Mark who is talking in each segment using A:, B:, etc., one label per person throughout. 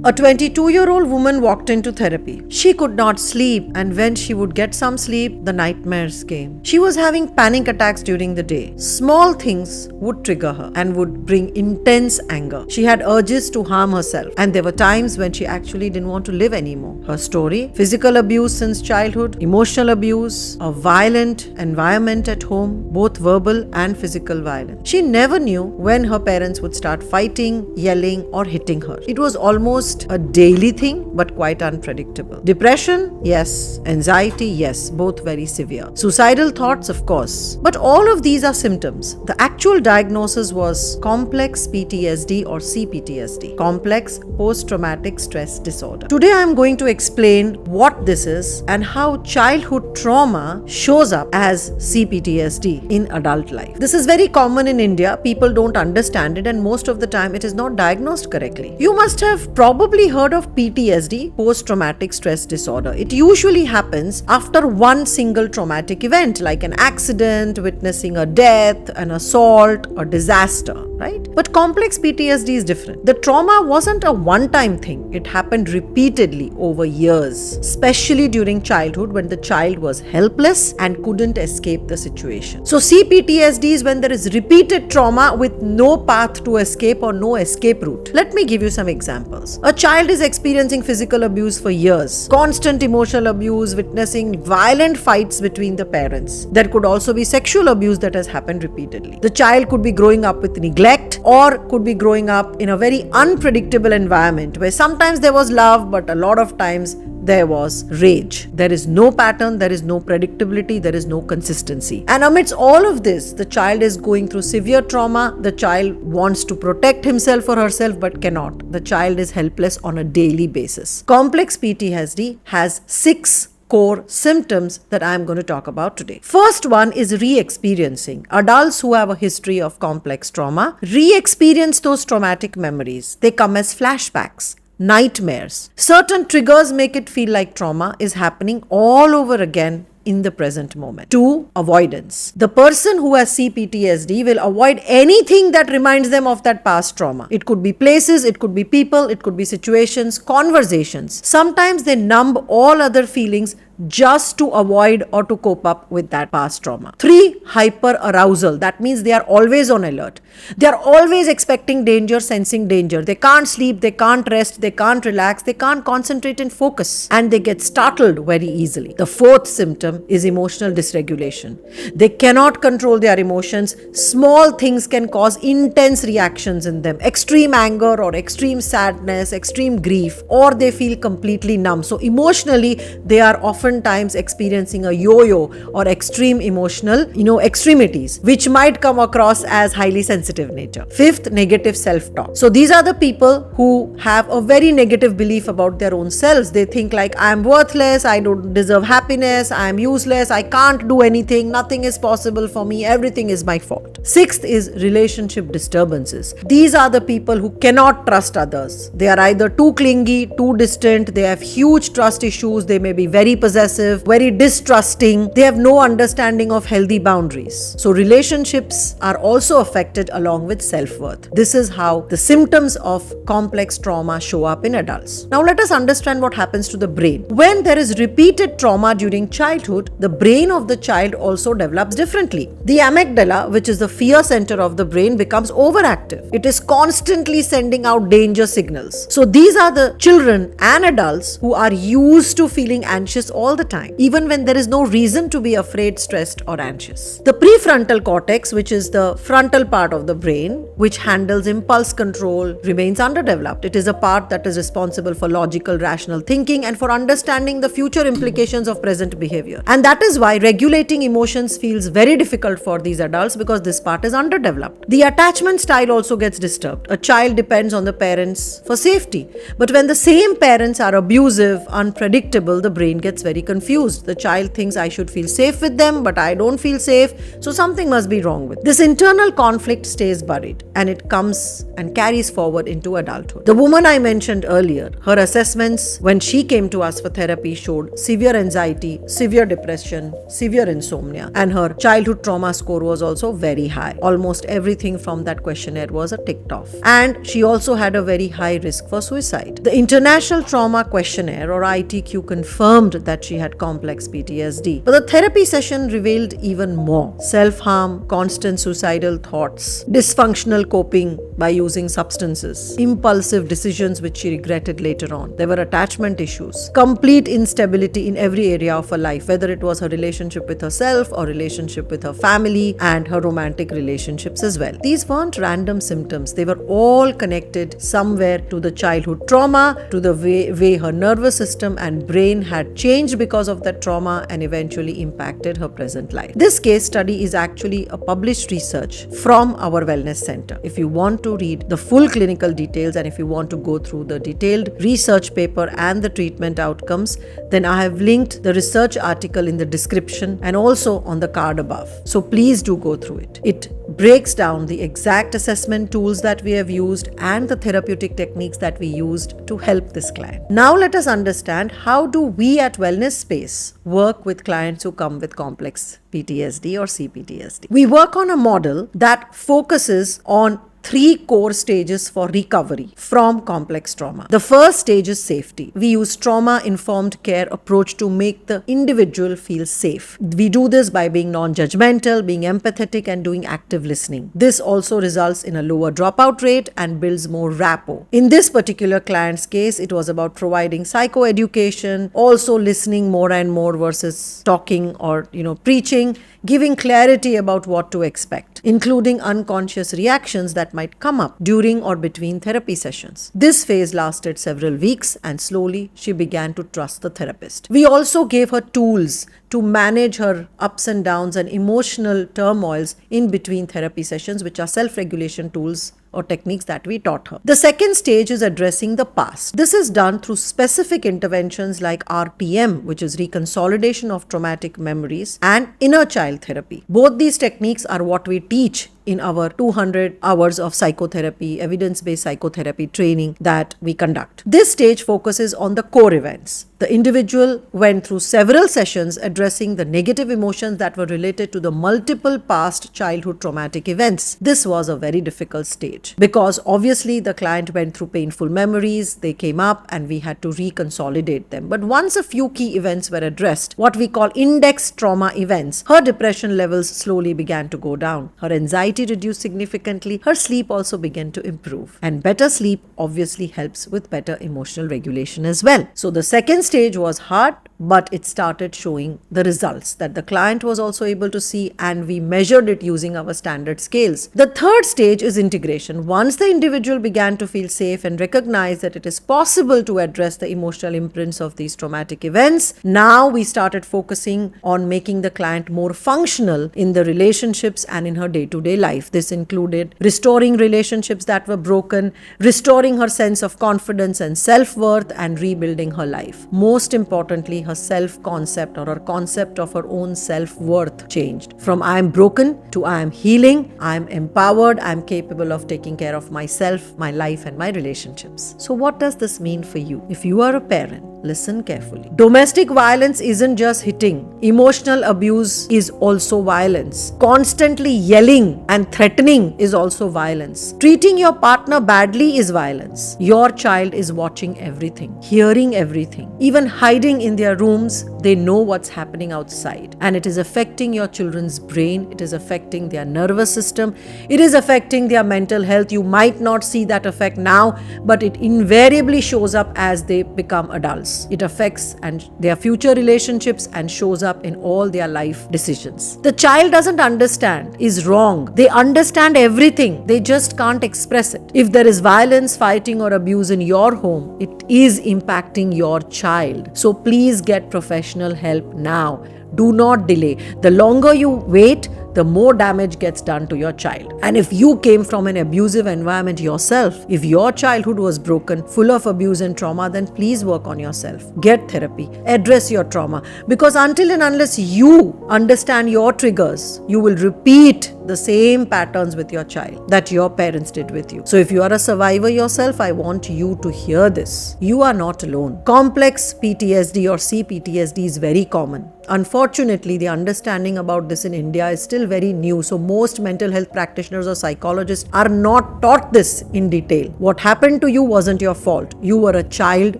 A: A 22-year-old woman walked into therapy. She could not sleep, and when she would get some sleep, the nightmares came. She was having panic attacks during the day. Small things would trigger her and would bring intense anger. She had urges to harm herself, and there were times when she actually didn't want to live anymore. Her story: physical abuse since childhood, emotional abuse, a violent environment at home, both verbal and physical violence. She never knew when her parents would start fighting, yelling, or hitting her. It was almost a daily thing, but quite unpredictable. Depression? Yes. Anxiety? Yes. Both very severe. Suicidal thoughts? Of course. But all of these are symptoms. The actual diagnosis was complex PTSD or CPTSD, complex post-traumatic stress disorder. Today I am going to explain what this is and how childhood trauma shows up as CPTSD in adult life. This is very common in India. People don't understand it, and most of the time it is not diagnosed correctly. You must have probably heard of PTSD, post-traumatic stress disorder. It usually happens after one single traumatic event, like an accident, witnessing a death, an assault, or disaster, right? But complex PTSD is different. The trauma wasn't a one-time thing. It happened repeatedly over years, especially during childhood when the child was helpless and couldn't escape the situation. So CPTSD is when there is repeated trauma with no path to escape or no escape route. Let me give you some examples. A child is experiencing physical abuse for years, constant emotional abuse, witnessing violent fights between the parents. There could also be sexual abuse that has happened repeatedly. The child could be growing up with neglect or could be growing up in a very unpredictable environment where sometimes there was love, but a lot of times there was rage. There is no pattern, there is no predictability, there is no consistency. And amidst all of this, the child is going through severe trauma. The child wants to protect himself or herself but cannot. The child is helpless on a daily basis. Complex PTSD has 6 core symptoms that I am going to talk about today. First one is re-experiencing. Adults who have a history of complex trauma re-experience those traumatic memories. They come as flashbacks, nightmares. Certain triggers make it feel like trauma is happening all over again in the present moment. 2. Avoidance. The person who has CPTSD will avoid anything that reminds them of that past trauma. It could be places, it could be people, it could be situations, conversations. Sometimes they numb all other feelings just to avoid or to cope up with that past trauma. 3. Hyper-arousal. That means they are always on alert. They are always expecting danger, sensing danger. They can't sleep, they can't rest, they can't relax, they can't concentrate and focus, and they get startled very easily. The 4th symptom is emotional dysregulation. They cannot control their emotions. Small things can cause intense reactions in them. Extreme anger or extreme sadness, extreme grief, or they feel completely numb. So emotionally, they are oftentimes experiencing a yo-yo or extreme emotional, extremities, which might come across as highly sensitive nature. 5th, negative self-talk. So these are the people who have a very negative belief about their own selves. They think like, I am worthless, I don't deserve happiness, I am useless, I can't do anything, nothing is possible for me, everything is my fault. 6th is relationship disturbances. These are the people who cannot trust others. They are either too clingy, too distant, they have huge trust issues, they may be very possessive, very distrusting, they have no understanding of healthy boundaries. So relationships are also affected along with self-worth. This is how the symptoms of complex trauma show up in adults. Now let us understand what happens to the brain. When there is repeated trauma during childhood, the brain of the child also develops differently. The amygdala, which is the fear center of the brain, becomes overactive. It is constantly sending out danger signals. So these are the children and adults who are used to feeling anxious all the time, even when there is no reason to be afraid, stressed, or anxious. The prefrontal cortex, which is the frontal part of the brain, which handles impulse control, remains underdeveloped. It is a part that is responsible for logical, rational thinking and for understanding the future implications of present behavior. And that is why regulating emotions feels very difficult for these adults, because this part is underdeveloped. The attachment style also gets disturbed. A child depends on the parents for safety, but when the same parents are abusive, unpredictable, the brain gets very very confused. The child thinks I should feel safe with them, but I don't feel safe, so something must be wrong with it. This internal conflict stays buried, and it comes and carries forward into adulthood. The woman I mentioned earlier, her assessments when she came to us for therapy showed severe anxiety, severe depression, severe insomnia, and her childhood trauma score was also very high. Almost everything from that questionnaire was a ticked off. And she also had a very high risk for suicide. The International Trauma Questionnaire, or ITQ, confirmed that she had complex PTSD. But the therapy session revealed even more: self-harm, constant suicidal thoughts, dysfunctional coping by using substances, impulsive decisions which she regretted later on. There were attachment issues, complete instability in every area of her life, whether it was her relationship with herself or relationship with her family and her romantic relationships as well. These weren't random symptoms. They were all connected somewhere to the childhood trauma, to the way her nervous system and brain had changed because of that trauma and eventually impacted her present life. This case study is actually a published research from our wellness center. If you want to read the full clinical details and if you want to go through the detailed research paper and the treatment outcomes, then I have linked the research article in the description and also on the card above. So please do go through it. It breaks down the exact assessment tools that we have used and the therapeutic techniques that we used to help this client. Now let us understand, how do we at Wellness Space work with clients who come with complex PTSD or CPTSD? We work on a model that focuses on 3 core stages for recovery from complex trauma. The first stage is safety. We use trauma-informed care approach to make the individual feel safe. We do this by being non-judgmental, being empathetic, and doing active listening. This also results in a lower dropout rate and builds more rapport. In this particular client's case, it was about providing psychoeducation, also listening more and more versus talking or preaching, giving clarity about what to expect, including unconscious reactions that might come up during or between therapy sessions. This phase lasted several weeks and slowly she began to trust the therapist. We also gave her tools to manage her ups and downs and emotional turmoils in between therapy sessions, which are self-regulation tools or techniques that we taught her. The second stage is addressing the past. This is done through specific interventions like RTM, which is reconsolidation of traumatic memories, and inner child therapy. Both these techniques are what we teach in our 200 hours of psychotherapy, evidence-based psychotherapy training that we conduct. This stage focuses on the core events. The individual went through several sessions addressing the negative emotions that were related to the multiple past childhood traumatic events. This was a very difficult stage because obviously the client went through painful memories, they came up and we had to reconsolidate them. But once a few key events were addressed, what we call index trauma events, her depression levels slowly began to go down. Her anxiety reduced significantly. Her sleep also began to improve. And better sleep obviously helps with better emotional regulation as well. So the second stage was hard, but it started showing the results that the client was also able to see, and we measured it using our standard scales. The third stage is integration. Once the individual began to feel safe and recognize that it is possible to address the emotional imprints of these traumatic events, now we started focusing on making the client more functional in the relationships and in her day-to-day life. This included restoring relationships that were broken, restoring her sense of confidence and self-worth, and rebuilding her life. Most importantly, her self-concept or her concept of her own self-worth changed. From I am broken to I am healing, I am empowered, I am capable of taking care of myself, my life, and my relationships. So what does this mean for you? If you are a parent, listen carefully. Domestic violence isn't just hitting. Emotional abuse is also violence. Constantly yelling and threatening is also violence. Treating your partner badly is violence. Your child is watching everything, hearing everything, even hiding in their rooms. They know what's happening outside, and it is affecting your children's brain. It is affecting their nervous system. It is affecting their mental health. You might not see that effect now, but it invariably shows up as they become adults. It affects and their future relationships and shows up in all their life decisions. The child doesn't understand is wrong. They understand everything. They just can't express it. If there is violence, fighting, or abuse in your home, it is impacting your child. So please get professional help now. Do not delay. The longer you wait, the more damage gets done to your child. And if you came from an abusive environment yourself, if your childhood was broken, full of abuse and trauma, then please work on yourself. Get therapy. Address your trauma. Because until and unless you understand your triggers, you will repeat the same patterns with your child that your parents did with you. So if you are a survivor yourself, I want you to hear this. You are not alone. Complex PTSD or CPTSD is very common. Unfortunately, the understanding about this in India is still very new. So most mental health practitioners or psychologists are not taught this in detail. What happened to you wasn't your fault. You were a child,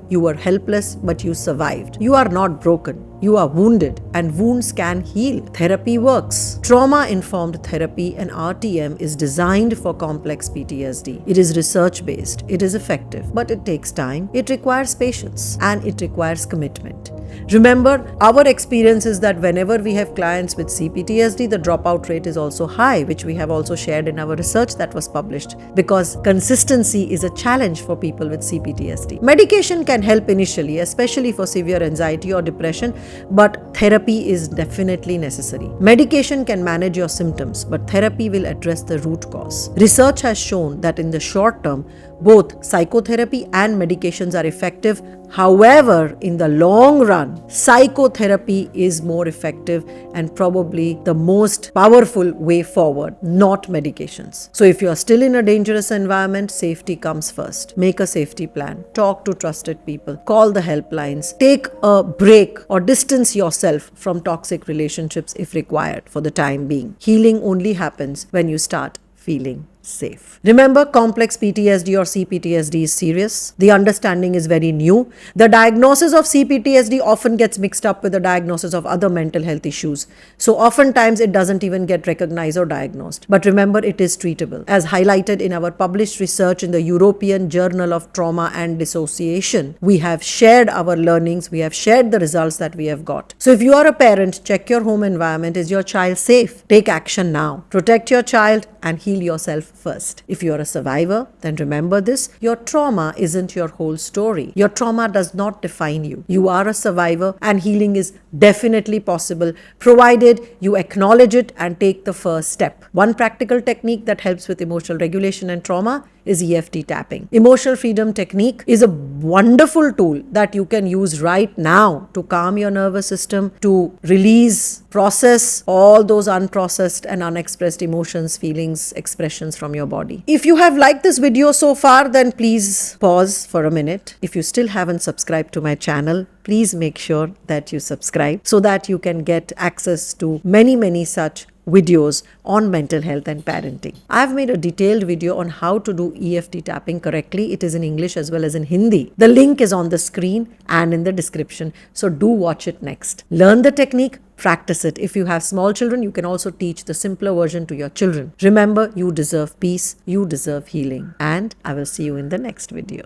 A: you were helpless, but you survived. You are not broken. You are wounded, and wounds can heal. Therapy works. Trauma-informed therapy and RTM is designed for complex PTSD. It is research-based. It is effective, but it takes time. It requires patience, and it requires commitment. Remember, our experience is that whenever we have clients with CPTSD, the dropout rate is also high, which we have also shared in our research that was published, because consistency is a challenge for people with CPTSD. Medication can help initially, especially for severe anxiety or depression, but therapy is definitely necessary. Medication can manage your symptoms, but therapy will address the root cause. Research has shown that in the short term, both psychotherapy and medications are effective. However, in the long run, psychotherapy is more effective and probably the most powerful way forward, not medications. So if you are still in a dangerous environment, safety comes first. Make a safety plan. Talk to trusted people. Call the helplines. Take a break or distance yourself from toxic relationships if required for the time being. Healing only happens when you start feeling safe. Remember, complex PTSD or CPTSD is serious. The understanding is very new. The diagnosis of CPTSD often gets mixed up with the diagnosis of other mental health issues. So oftentimes it doesn't even get recognized or diagnosed. But remember, it is treatable. As highlighted in our published research in the European Journal of Trauma and Dissociation, we have shared our learnings. We have shared the results that we have got. So if you are a parent, check your home environment. Is your child safe? Take action now. Protect your child and heal yourself first. If you're a survivor, then remember this: your trauma isn't your whole story. Your trauma does not define you. You are a survivor, and healing is definitely possible, provided you acknowledge it and take the first step. One practical technique that helps with emotional regulation and trauma is EFT tapping. Emotional freedom technique is a wonderful tool that you can use right now to calm your nervous system, to release, process all those unprocessed and unexpressed emotions, feelings, expressions from your body. If you have liked this video so far, then please pause for a minute. If you still haven't subscribed to my channel, please make sure that you subscribe so that you can get access to many such videos on mental health and parenting. I've made a detailed video on how to do EFT tapping correctly. It is in English as well as in Hindi. The link is on the screen and in the description. So do watch it next. Learn the technique, practice it. If you have small children, you can also teach the simpler version to your children. Remember, you deserve peace, you deserve healing, and I will see you in the next video.